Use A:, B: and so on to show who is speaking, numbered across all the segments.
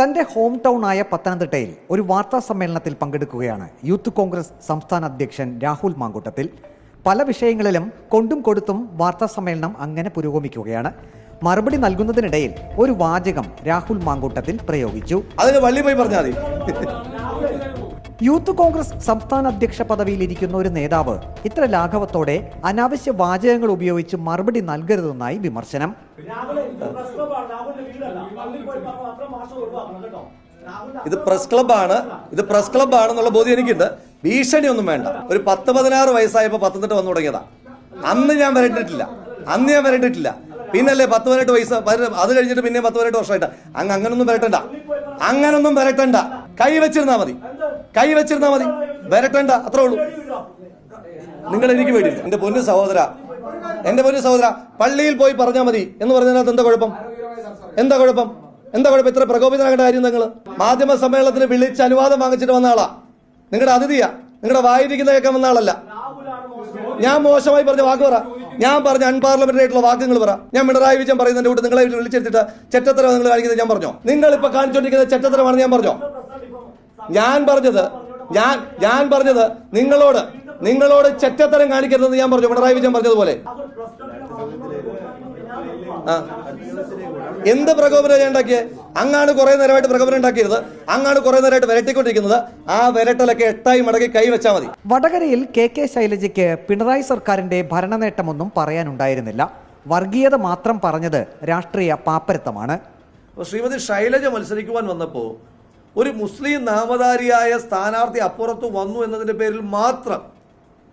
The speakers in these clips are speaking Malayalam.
A: തന്റെ ഹോം ടൗൺ ആയ പത്തനംതിട്ടയിൽ ഒരു വാർത്താ സമ്മേളനത്തിൽ പങ്കെടുക്കുകയാണ് യൂത്ത് കോൺഗ്രസ് സംസ്ഥാന അധ്യക്ഷൻ രാഹുൽ മാങ്കൂട്ടത്തിൽ. പല വിഷയങ്ങളിലും കൊണ്ടും കൊടുത്തും വാർത്താ സമ്മേളനം അങ്ങനെ പുരോഗമിക്കുകയാണ്. മറുപടി നൽകുന്നതിനിടയിൽ ഒരു വാചകം രാഹുൽ മാങ്കൂട്ടത്തിൽ പ്രയോഗിച്ചു. യൂത്ത് കോൺഗ്രസ് സംസ്ഥാന അധ്യക്ഷ പദവിയിൽ ഇരിക്കുന്ന ഒരു നേതാവ് ഇത്ര ലാഘവത്തോടെ അനാവശ്യ വാചകങ്ങൾ ഉപയോഗിച്ച് മറുപടി നൽകരുതെന്നായി വിമർശനം.
B: ഇത് പ്രസ് ക്ലബ്ബാണെന്നുള്ള ബോധ്യം എനിക്കുണ്ട്. ഭീഷണിയൊന്നും വേണ്ട. ഒരു 10-16 വയസ്സായപ്പോ പത്തനംതിട്ട വന്നു തുടങ്ങിയതാ. അന്ന് ഞാൻ വരണ്ടിട്ടില്ല. പിന്നല്ലേ 10-18 വയസ്സ്, അത് കഴിഞ്ഞിട്ട് പിന്നെ 10-18 വർഷമായിട്ട് അങ്ങനൊന്നും വരട്ടണ്ട. കൈ വെച്ചിരുന്നാ മതി, വരട്ടണ്ട, അത്രേ ഉള്ളൂ. നിങ്ങൾ എനിക്ക് വേണ്ടി എന്റെ പൊന്നു സഹോദര പള്ളിയിൽ പോയി പറഞ്ഞാൽ മതി എന്ന് പറഞ്ഞതിനകത്ത് എന്താ കുഴപ്പം? ഇത്ര പ്രകോപിതനാകേണ്ട കാര്യം നിങ്ങൾ മാധ്യമ സമ്മേളനത്തിന് വിളിച്ച് അനുവാദം വാങ്ങിച്ചിട്ട് വന്ന ആളാ. നിങ്ങളുടെ അതിഥിയാ, നിങ്ങളുടെ വായിരിക്കുന്ന കേൾക്കാൻ വന്ന ആളല്ല. ഞാൻ മോശമായി പറഞ്ഞ വാക്ക് പറ, ഞാൻ പറഞ്ഞ അൺപാർലമെന്ററി ആയിട്ടുള്ള വാക്കുകൾ പറ. ഞാൻ പിണറായി വിജയൻ പറയുന്നതിന്റെ കൂടെ നിങ്ങളെ വിളിച്ചെടുത്തിട്ട് ചെറ്റത്തരം നിങ്ങൾ കാണിക്കുന്നത് ഞാൻ പറഞ്ഞോ? നിങ്ങൾ ഇപ്പൊ കാണിച്ചുകൊണ്ടിരിക്കുന്നത് ചെറ്റത്തരമാണ് ഞാൻ പറഞ്ഞോ? ഞാൻ പറഞ്ഞത് നിങ്ങളോട് ചെറ്റത്തരം കാണിക്കരുതെന്ന് ഞാൻ പറഞ്ഞു, പിണറായി വിജയൻ പറഞ്ഞതുപോലെ. എന്ത് പ്രകോപനം ഞാൻ ഉണ്ടാക്കിയത്? അങ്ങാണ് കുറെ നേരമായിട്ട് പ്രകോപനം ഉണ്ടാക്കിയത്, അങ്ങാണ് കുറെ നേരമായിട്ട് വരട്ടിക്കൊണ്ടിരിക്കുന്നത്. ആ വരട്ടലൊക്കെ 8 മടക്കി കൈവച്ചാൽ മതി.
A: വടകരയിൽ കെ ശൈലജയ്ക്ക് പിണറായി സർക്കാരിന്റെ ഭരണനേട്ടമൊന്നും പറയാനുണ്ടായിരുന്നില്ല. വർഗീയത മാത്രം പറഞ്ഞത് രാഷ്ട്രീയ പാപ്പരത്തമാണ്.
B: ശ്രീമതി ശൈലജ മത്സരിക്കുവാൻ വന്നപ്പോൾ ഒരു മുസ്ലിം നാമധാരിയായ സ്ഥാനാർത്ഥി അപ്പുറത്ത് വന്നു എന്നതിന്റെ പേരിൽ മാത്രം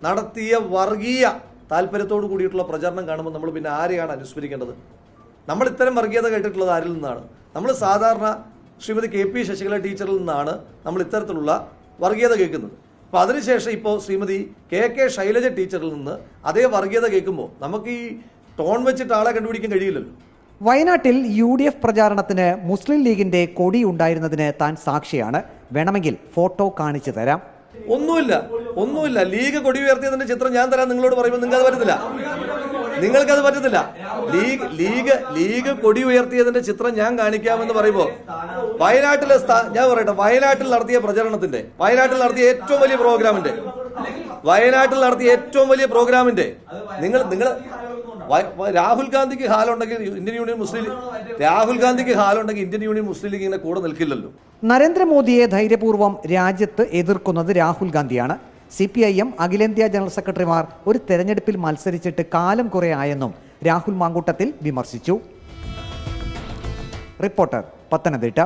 B: നടത്തിയ വർഗീയ താല്പര്യത്തോടു കൂടിയിട്ടുള്ള പ്രചരണം കാണുമ്പോൾ നമ്മൾ പിന്നെ ആരെയാണ് അനുസ്മരിക്കേണ്ടത്? നമ്മൾ ഇത്തരം വർഗീയത കേട്ടിട്ടുള്ളത് ആരിൽ നിന്നാണ്? നമ്മൾ സാധാരണ ശ്രീമതി KP ശശികല ടീച്ചറിൽ നിന്നാണ് നമ്മൾ ഇത്തരത്തിലുള്ള വർഗീയത കേൾക്കുന്നത്. അപ്പോൾ അതിനുശേഷം ഇപ്പോൾ ശ്രീമതി KK ശൈലജ ടീച്ചറിൽ നിന്ന് അതേ വർഗീയത കേൾക്കുമ്പോൾ നമുക്ക് ഈ ടോൺ വെച്ചിട്ട് ആളെ കണ്ടുപിടിക്കാൻ കഴിയില്ലല്ലോ.
A: വയനാട്ടിൽ UDF പ്രചാരണത്തിന് മുസ്ലിം ലീഗിന്റെ കൊടി ഉണ്ടായിരുന്നതിന് താൻ സാക്ഷിയാണ്. വേണമെങ്കിൽ ഫോട്ടോ കാണിച്ചു തരാം.
B: ഒന്നുമില്ല. ലീഗ് കൊടി ഉയർത്തിയതിന്റെ ചിത്രം ഞാൻ തരാം നിങ്ങളോട് പറയുമ്പോൾ നിങ്ങൾക്കത് പറ്റത്തില്ല. ലീഗ് കൊടി ഉയർത്തിയതിന്റെ ചിത്രം ഞാൻ കാണിക്കാമെന്ന് പറയുമ്പോൾ വയനാട്ടിൽ നടത്തിയ പ്രചരണത്തിന്റെ, വയനാട്ടിൽ നടത്തിയ ഏറ്റവും വലിയ പ്രോഗ്രാമിന്റെ നിങ്ങൾ രാഹുൽ ഗാന്ധിക്ക് ഹാലുണ്ടെങ്കിൽ ഇന്ത്യൻ യൂണിയൻ മുസ്ലിം ലീഗ് ഇങ്ങനെ കൂടെ നിൽക്കില്ലല്ലോ.
A: നരേന്ദ്രമോദിയെ ധൈര്യപൂർവ്വം രാജ്യത്ത് എതിർക്കുന്നത് രാഹുൽ ഗാന്ധിയാണ്. CPIM അഖിലേന്ത്യാ ജനറൽ സെക്രട്ടറിമാർ ഒരു തെരഞ്ഞെടുപ്പിൽ മത്സരിച്ചിട്ട് കാലം കുറെ ആയെന്നും രാഹുൽ മാങ്കൂട്ടത്തിൽ വിമർശിച്ചു. റിപ്പോർട്ടർ, പത്തനംതിട്ട.